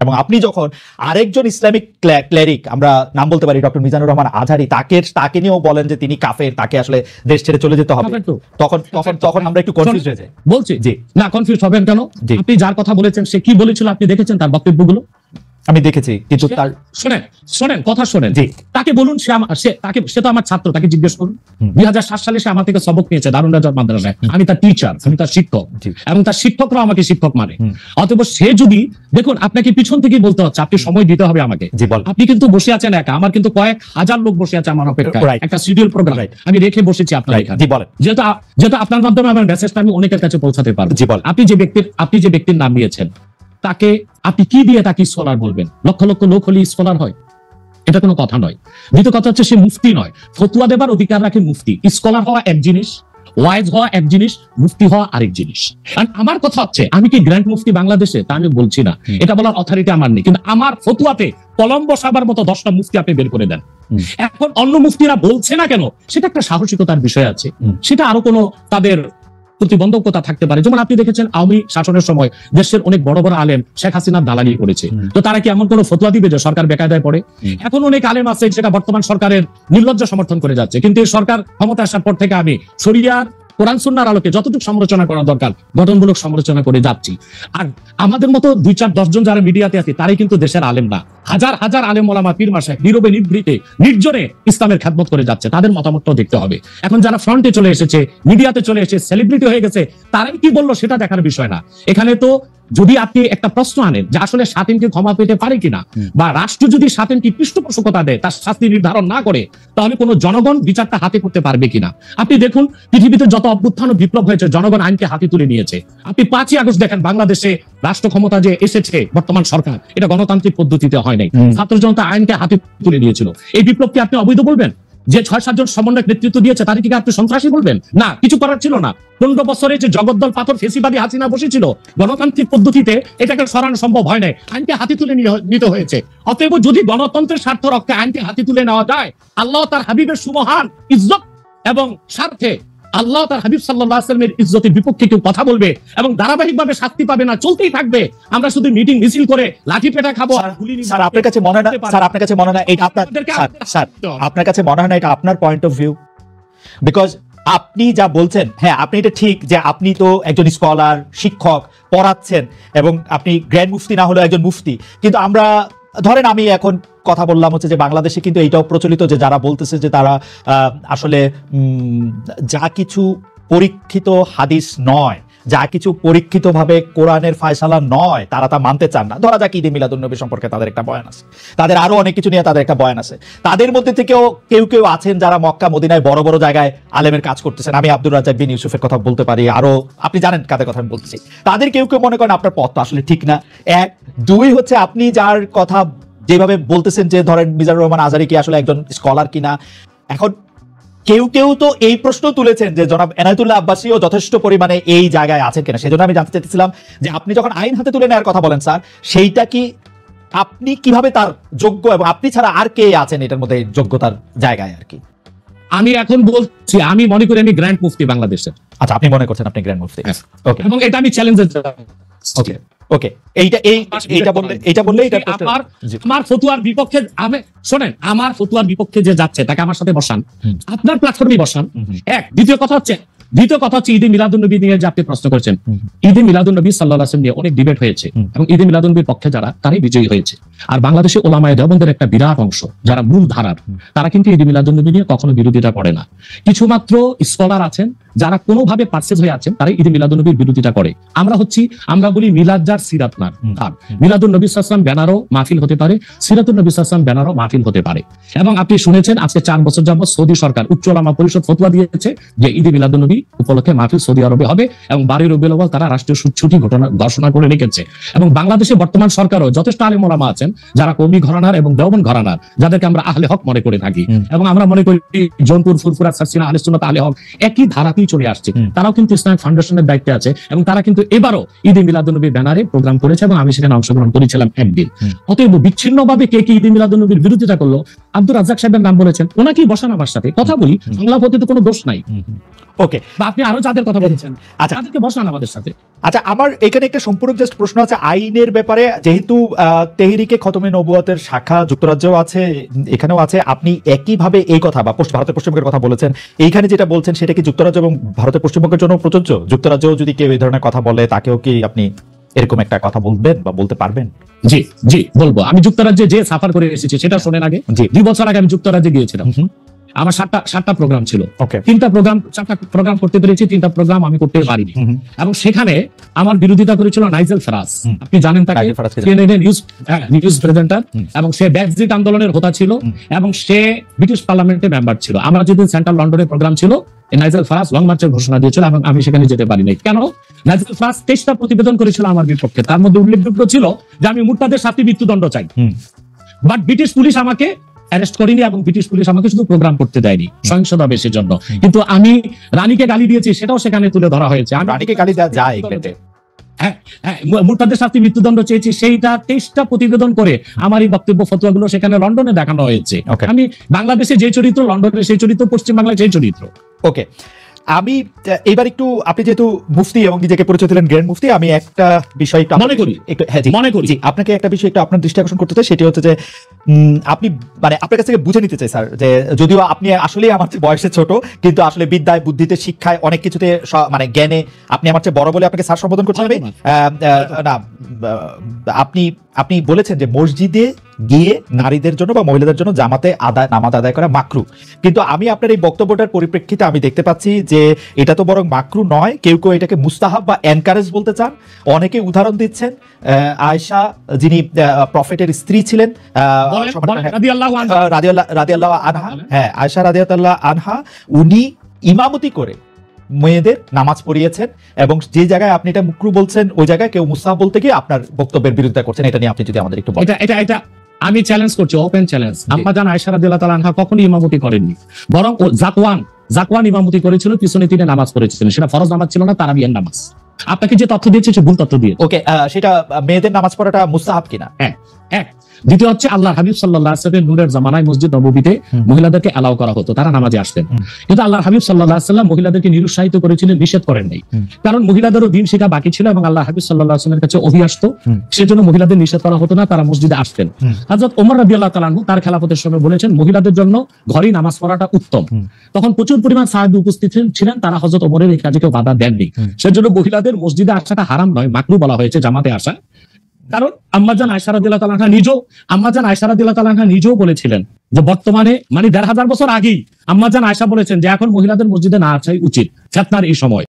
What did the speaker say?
এবং আপনি যখন আরেকজন ইসলামিক ক্লেরিক, আমরা নাম বলতে পারি ডক্টর মিজানুর রহমান আজহারি, তাকে নিয়েও বলেন যে তিনি কাফের, তাকে আসলে দেশ ছেড়ে চলে যেতে হবে, তখন আমরা একটু কনফিউজ হয়ে যাই। বলছি জি না, কনফিউজ হবেন কেন? আপনি যার কথা বলেছেন সে কি বলেছিল আপনি দেখেছেন তার বক্তব্যগুলো? আমি দেখেছি, কিন্তু তার শোনেন কথা শোনেন, তাকে বলুন সে তো আমার ছাত্র, তাকে জিজ্ঞেস করুন। 2007 সালে সে আমার থেকে সবক নিয়েছে দারুন রাজা মাদ্রাসায়, আমি তার টিচার, আমি তার শিক্ষক, এবং তার শিক্ষকরা আমাকে শিক্ষক মানে। অতএব সে যদি, দেখুন আপনাকে পিছন থেকে বলতে হচ্ছে, আপনি সময় দিতে হবে আমাকে। আপনি কিন্তু বসে আছেন একা, আমার কিন্তু কয়েক হাজার লোক বসে আছে আমার অপেক্ষায়, একটা শিডিউল প্রোগ্রাম আমি রেখে বসেছি আপনার এখানে। যেহেতু আপনার মাধ্যমে আমার মেসেজটা আমি অনেকের কাছে পৌঁছাতে পারবো। আপনি যে ব্যক্তির নাম নিয়েছেন তাকে আপনি কি দিয়ে তাকে স্কলার বলবেন? লক্ষ লক্ষ লোক হলে স্কলার হয়? এটা কোনো কথা নয়। দ্বিতীয় কথা হচ্ছে সে মুফতি নয়, ফতুয়া দেবার অধিকার রাখে মুফতি। স্কলার হওয়া এক জিনিস, ওয়াইজ হওয়া এক জিনিস, মুফতি হওয়া আরেক জিনিস। আমার কথা হচ্ছে, আমি কি গ্র্যান্ড মুফতি বাংলাদেশে তা আমি বলছি না, এটা বলার অথরিটি আমার নেই, কিন্তু আমার ফতুয়াতে কলম বসাবার মতো 10টা মুফতি আপনি বের করে দেন। এখন অন্য মুফতিরা বলছে না কেন, সেটা একটা সাহসিকতার বিষয় আছে, সেটা আরো কোনো তাদের প্রতিবন্ধকতা থাকতে পারে। যেমন আপনি দেখেছেন আওয়ামী শাসনের সময় দেশের অনেক বড় বড় আলেম শেখ হাসিনার দালালি করেছে, তো তারা কি এমন কোন ফতোয়া দিবে যে সরকার বেকায়দায় পড়ে? এখন অনেক আলেম আছে যেটা বর্তমান সরকারের নির্লজ্জ সমর্থন করে যাচ্ছে, কিন্তু এই সরকার ক্ষমতা আসার পর থেকে আমি শরিয়ার কোরআন সুন্নাহর আলোকে যতটুকু সমালোচনা করা দরকার গঠনমূলক সমালোচনা করে যাচ্ছি। আর আমাদের মতো 2-4-10 জন যারা মিডিয়াতে আছে তারাই কিন্তু দেশের আলেম না, হাজার হাজার আলেম ওলামা পীর মাশায়েখ নীরবে নিভৃতে নির্জনে ইসলামের খেদমত করে যাচ্ছে, তাদের মতামতটাও দেখতে হবে। এখন যারা ফ্রন্টে চলে এসেছে, মিডিয়াতে চলে এসেছে, সেলিব্রিটি হয়ে গেছে, তারাই কি বললো সেটা দেখার বিষয় না। এখানে তো যদি আপনি একটা প্রশ্ন আনেন যে আসলে স্বাধীনকে ক্ষমা পেতে পারে কিনা, বা রাষ্ট্র যদি স্বাধীনকে পৃষ্ঠপোষকতা দেয়, তার শাস্তি নির্ধারণ না করে, তাহলে কোনো জনগণ বিচারটা হাতে করতে পারবে কিনা? আপনি দেখুন পৃথিবীতে যত অভ্যুত্থান ও বিপ্লব হয়েছে জনগণ আইনকে হাতে তুলে নিয়েছে। আপনি 5ই আগস্ট দেখেন বাংলাদেশে রাষ্ট্র ক্ষমতা যে এসেছে বর্তমান সরকার, এটা গণতান্ত্রিক পদ্ধতিতে হয় নাই, ছাত্র জনতা আইনকে হাতে তুলে নিয়েছিল। এই বিপ্লবকে আপনি অবৈধ বলবেন? যে 6-7 জন সমন্বয়ক নেতৃত্ব দিয়েছে তাদেরকে আপনি সন্ত্রাসী বলবেন? না, কিছু করার ছিল না। 15 বছরে যে জগদ্দল পাথর ফেসিবাদী হাসিনা বসেছিল, গণতান্ত্রিক পদ্ধতিতে এটাকে সরানো সম্ভব হয় নাই, আইনকে হাতে তুলে নিতে হয়েছে। অতএব যদি গণতন্ত্রের স্বার্থ রক্ষে আইনকে হাতে তুলে নেওয়া যায়, আল্লাহ তার হাবিবের সুমহান ইজ্জত এবং স্বার্থে, আল্লাহ তার হাবিব সাল্লাল্লাহু আলাইহি ওয়াসাল্লামের ইজ্জতের বিপক্ষে কেউ কথা বলবে এবং ধারাবাহিকভাবে শাস্তি পাবে না, চলতেই থাকবে। আমরা শুধু মিটিং মিছিল করে লাঠি পেটা খাবো। স্যার আপনার কাছে মনে না, স্যার আপনার কাছে মনে না এটা আপনার, স্যার আপনার কাছে মনে হয় না এটা আপনার পয়েন্ট অফ ভিউ? বিকজ আপনি যা বলছেন, হ্যাঁ আপনি এটা ঠিক যে আপনি তো একজন স্কলার, শিক্ষক, পড়াচ্ছেন এবং আপনি গ্র্যান্ড মুফতি না হলেও একজন মুফতি, কিন্তু আমরা ধরেন আমি এখন কথা বললাম হচ্ছে যে বাংলাদেশে কিন্তু এইটাও প্রচলিত যে যারা বলতেছে যে তারা আসলে যা কিছু পরীক্ষিত হাদিস নয়, যা কিছু পরীক্ষিতভাবে কোরআনের ফয়সালা নয়, তারা তা মানতে চান না। ধরা যাক ঈদে মিলাদুন্নবী সম্পর্কে তাদের একটা বয়ান আছে, তাদের আরো অনেক কিছু নিয়ে তাদের একটা বয়ান আছে। তাদের মধ্যে থেকেও কেউ কেউ আছেন যারা মক্কা মদিনায় বড় বড় জায়গায় আলেমের কাজ করতেছেন। আমি আব্দুর রাজ্জাক বিন ইউসুফের কথা বলতে পারি, আরো আপনি জানেন কাদের কথা আমি বলতেছি। তাদের কেউ কেউ মনে করেন আপনার পথ আসলে ঠিক না। 1-2 হচ্ছে আপনি যার কথা যেভাবে বলতেছেন যে ধরেন মিজানুর রহমান আজহারি কি আসলে একজন স্কলার কিনা। এখন কেউ কেউ তো এই প্রশ্ন তুলেছেন যে জনাব এনায়েতুল্লাহ আব্বাসীও যথেষ্ট পরিমাণে এই জায়গায় আছেন কিনা। সেজন্য আমি জানতে চাইছিলাম যে আপনি যখন আইন হাতে তুলে নেওয়ার কথা বলেন স্যার, সেইটা কি আপনি কিভাবে তার যোগ্য, এবং আপনি ছাড়া আর কে আছেন এটার মধ্যে যোগ্যতার জায়গায় আর কি? আমি এখন বলছি, আমি মনে করি আমি গ্র্যান্ড মুফতি বাংলাদেশের। আচ্ছা, আপনি মনে করছেন আপনি গ্র্যান্ড মুফতি? ওকে, এবং এটা আমি চ্যালেঞ্জের। ওকে ওকে, এইটা বললে আমার ফতুয়ার বিপক্ষে, আমি শোনেন, আমার ফতুয়ার বিপক্ষে যে যাচ্ছে তাকে আমার সাথে বসান, আপনার প্ল্যাটফর্মে বসান। দ্বিতীয় কথা হচ্ছে ঈদে মিলাদুন্নবী নিয়ে যে আপনি প্রশ্ন করেছেন, ঈদে মিলাদুন্নবী সাল্লাল্লাহু আলাইহি ওয়াসাল্লাম নিয়ে অনেক ডিবেট হয়েছে এবং ঈদে মিলাদুন্নবীর পক্ষে যারা, তারাই বিজয়ী হয়েছে। আর বাংলাদেশে ওলামায়ে দেওবন্দের একটা বিরাট অংশ যারা মূল ধারার, তারা কিন্তু ঈদে মিলাদুন্নবী নিয়ে কখনো বিরোধিতা করে না। কিছু মাত্র স্কলার আছেন যারা কোনোভাবে পার্সেস হয়ে আছেন, তারা ঈদে মিলাদুন্নবীর বিরোধিতা করে। আমরা বলি মিলাদ যার সিরাত না, মিলাদুন নবী সাল্লাল্লাহু আলাইহি ওয়াসাল্লাম ব্যানারও মাহফিল হতে পারে, সিরাতুন নবী সাল্লাল্লাহু আলাইহি ওয়াসাল্লাম ব্যানারও মাহফিল হতে পারে। এবং আপনি শুনেছেন আজকে 4 বছর যাবত সৌদি সরকার উচ্চ ওলামা পরিষদ ফতোয়া দিয়েছে যে ঈদে মিলাদুন্নবী উপলক্ষে মাহফিল সৌদি আরবে হবে এবং 12 রবিউল আউয়াল তারা রাষ্ট্রীয় ছুটি ঘোষণা করে রেখেছে। এবং বাংলাদেশে বর্তমান সরকারও যথেষ্ট আলেম ওলামা আছেন যারা কওমি ঘরানার এবং দেওবন্দ ঘরানার, যাদেরকে আমরা আহলে হক মনে করে থাকি, এবং আমরা মনে করি জৌনপুর, ফুরফুরা, সারসিনা, আহলে সুন্নাত, আহলে হক একই ধারাতেই চলে আসছে। তারাও কিন্তু ইসলামিক ফাউন্ডেশনের দায়িত্বে আছে এবং তারা কিন্তু এবারও ঈদে মিলাদুন্নবীর ব্যানারে প্রোগ্রাম করেছে এবং আমি সেখানে অংশগ্রহণ করেছিলাম একদিন। অতএব বিচ্ছিন্নভাবে কে কি ঈদে মিলাদুন্নবীর বিরোধিতা করলো, আব্দুর রাজ্জাক সাহেবের নাম বলেছেন, ওনাকেই বসান আমার সাথে কথা বলি, বাংলা পথে তো কোনো দোষ নাই। ওকে, বা আপনি আরো যাদের কথা বলেছেন আচ্ছা তাদেরকে বসান আমাদের সাথে। আচ্ছা, আমার এখানে একটা সম্পূর্ণ জাস্ট প্রশ্ন আছে আইনের ব্যাপারে। যেহেতু তেহরিকে খতমে নবুয়তের শাখা যুক্তরাজ্যেও আছে, এখানেও আছে, আপনি একইভাবে এই কথা বা ভারতের পশ্চিমবঙ্গের কথা বলেছেন, এইখানে যেটা বলছেন সেটা কি যুক্তরাজ্য এবং ভারতের পশ্চিমবঙ্গের জন্য প্রযোজ্য? যুক্তরাজ্যেও যদি কেউ এই ধরনের কথা বলে তাকেও কি আপনি এরকম একটা কথা বলবেন বা বলতে পারবেন? জি জি বলবো। আমি যুক্তরাজ্যে যে সাফার করে এসেছি সেটা শোনেন আগে। 2 বছর আগে আমি যুক্তরাজ্যে গিয়েছিলাম। আমার 7টা প্রোগ্রাম ছিল। 3টা প্রোগ্রাম 4টা প্রোগ্রাম করতে পেরেছি, 3টা প্রোগ্রাম আমি করতে পারিনি। এবং সেখানে আমার বিরোধিতা করেছিল নাইজেল ফারাজ। আপনি জানেন তাকে, সিএনএন নিউজ প্রেজেন্টার, এবং সে ব্রেক্সিট আন্দোলনের হোতা ছিল এবং সে ব্রিটিশ পার্লামেন্টের মেম্বার ছিল। আমার যেদিন সেন্ট্রাল লন্ডনের প্রোগ্রাম ছিল, নাইজেল ফারাজ লং মার্চের ঘোষণা দিয়েছিল এবং আমি সেখানে যেতে পারিনি। কেন? নাইজেল ফারাজ 23টা প্রতিবেদন করেছিল আমার বিপক্ষে, তার মধ্যে উল্লেখযোগ্য ছিল যে আমি মুরতাদের শাস্তি মৃত্যুদণ্ড চাই। বাট ব্রিটিশ পুলিশ আমাকে অ্যারেস্ট করেনি এবং ব্রিটিশ পুলিশ আমাকে শুধু প্রোগ্রাম করতে দেয়নি সহিংসতা বেশির জন্য। কিন্তু আমি রানীকে গালি দিয়েছি, সেটাও সেখানে তুলে ধরা হয়েছে। আমি রানীকে গালি দেওয়া যায়, মুরতাদের শাস্তি মৃত্যুদণ্ড চেয়েছি, সেইটা 23টা প্রতিবেদন করে আমার এই বক্তব্য ফতোয়াগুলো সেখানে লন্ডনে দেখানো হয়েছে। আমি বাংলাদেশে যে চরিত্র, লন্ডনে সেই চরিত্র, পশ্চিমবাংলায় সেই চরিত্র। ওকে, আমি এবার একটু, আপনি যেহেতু মুফতি এবং নিজেকে পরিচয় দিলেন গ্র্যান্ড মুফতি, আমি একটা বিষয় মনে করি আপনাকে একটা বিষয় একটু আপনার দৃষ্টি আকর্ষণ করতে চাই। সেটি হচ্ছে যে আপনি মানে আপনার কাছ থেকে বুঝে নিতে চাই স্যার, যে যদিও আপনি আসলে আমার চেয়ে বয়সে ছোট, কিন্তু আসলে বিদ্যায়, বুদ্ধিতে, শিক্ষায়, অনেক কিছুতে, মানে জ্ঞানে আপনি আমার চেয়ে বড় বলে আপনাকে স্যার সম্বোধন করতে হবে না। আপনি বলেছেন যে মসজিদে গিয়ে নারীদের জন্য বা মহিলাদের জন্য নামাজ আদায় করা মাকরু, কিন্তু আমি আপনার এই বক্তব্যটার পরিপ্রেক্ষিতে আমি দেখতে পাচ্ছি যে এটা তো বরং মাকরু নয়, কেউ কেউ এটাকে মুস্তাহাব বা এনকারেজ বলতে চান। অনেকে উদাহরণ দিচ্ছেন আয়েশা, যিনি প্রফেটের স্ত্রী ছিলেন, রাদিয়াল্লাহু আনহা, হ্যাঁ আয়েশা রাদিয়াল্লাহু আনহা, উনি ইমামতি করে মেয়েদের নামাজ পড়িয়েছেন, এবং যে জায়গায় আপনি এটা মুকরু বলছেন ওই জায়গায় কেউ মুস্তাহাব বলতে গিয়ে আপনার বক্তব্যের বিরোধিতা করছেন। এটা নিয়ে আপনি যদি আমাদের একটু বলেন। এটা আমি চ্যালেঞ্জ করছি, ওপেন চ্যালেঞ্জ। আম্মা জান আয়েশা রাদিয়াল্লাহু তাআলা আনহা কখনো ইমামতি করেননি, বরং জাকওয়ান ইমামতি করেছিল, পিছনে তিনি নামাজ পড়েছিলেন। সেটা ফরজ নামাজ ছিল না, তারাবিয়ার নামাজ। আপনাকে যে তথ্য দিয়েছে সে ভুল তথ্য দিয়ে। ওকে, সেটা মেয়েদের নামাজ পড়াটা মুস্তাহাব কিনা? হ্যাঁ। দ্বিতীয় হচ্ছে আল্লাহর হাবিব সাল্লাল্লাহু আলাইহি ওয়াসাল্লাম নূরের জামানায় মসজিদ নববীতে মহিলাদেরকে অ্যালাউ করা হতো, তারা নামাজে আসতেন। কিন্তু আল্লাহর হাবিব সাল্লাল্লাহু আলাইহি ওয়াসাল্লাম মহিলাদেরকে নিরুৎসাহিত করেছিলেন, নিষেধ করেন নাই। কারণ মহিলাদেরও দিন শেখা বাকি ছিল এবং আল্লাহর হাবিব সাল্লাল্লাহু আলাইহি ওয়াসাল্লামের কাছে ওহী আসতো, সেজন্য মহিলাদের নিষেধ করা হতো না, তারা মসজিদে আসতেন। হযরত ওমর রাদিয়াল্লাহু তাআলা আনহু তার খেলাফতের সময় বলেছেন মহিলাদের জন্য ঘরেই নামাজ পড়াটা উত্তম। তখন প্রচুর পরিমাণ সাহাবী উপস্থিত ছিলেন, তারা হযরত ওমরের এই কাজে কেউ বাধা দেননি। সেজন্য মহিলাদের মসজিদে আসাটা হারাম নয়, মাকরু বলা হয়েছে জামাতে আসা। কারণ আম্মাজান আয়েশা রাদিয়াল্লাহু তাআলা আনহা নিজেও বলেছিলেন যে বর্তমানে, মানে 1500 বছর আগেই আম্মাজান আয়েশা বলেছেন যে এখন মহিলাদের মসজিদে না আসাই উচিত ফিতনার এই সময়।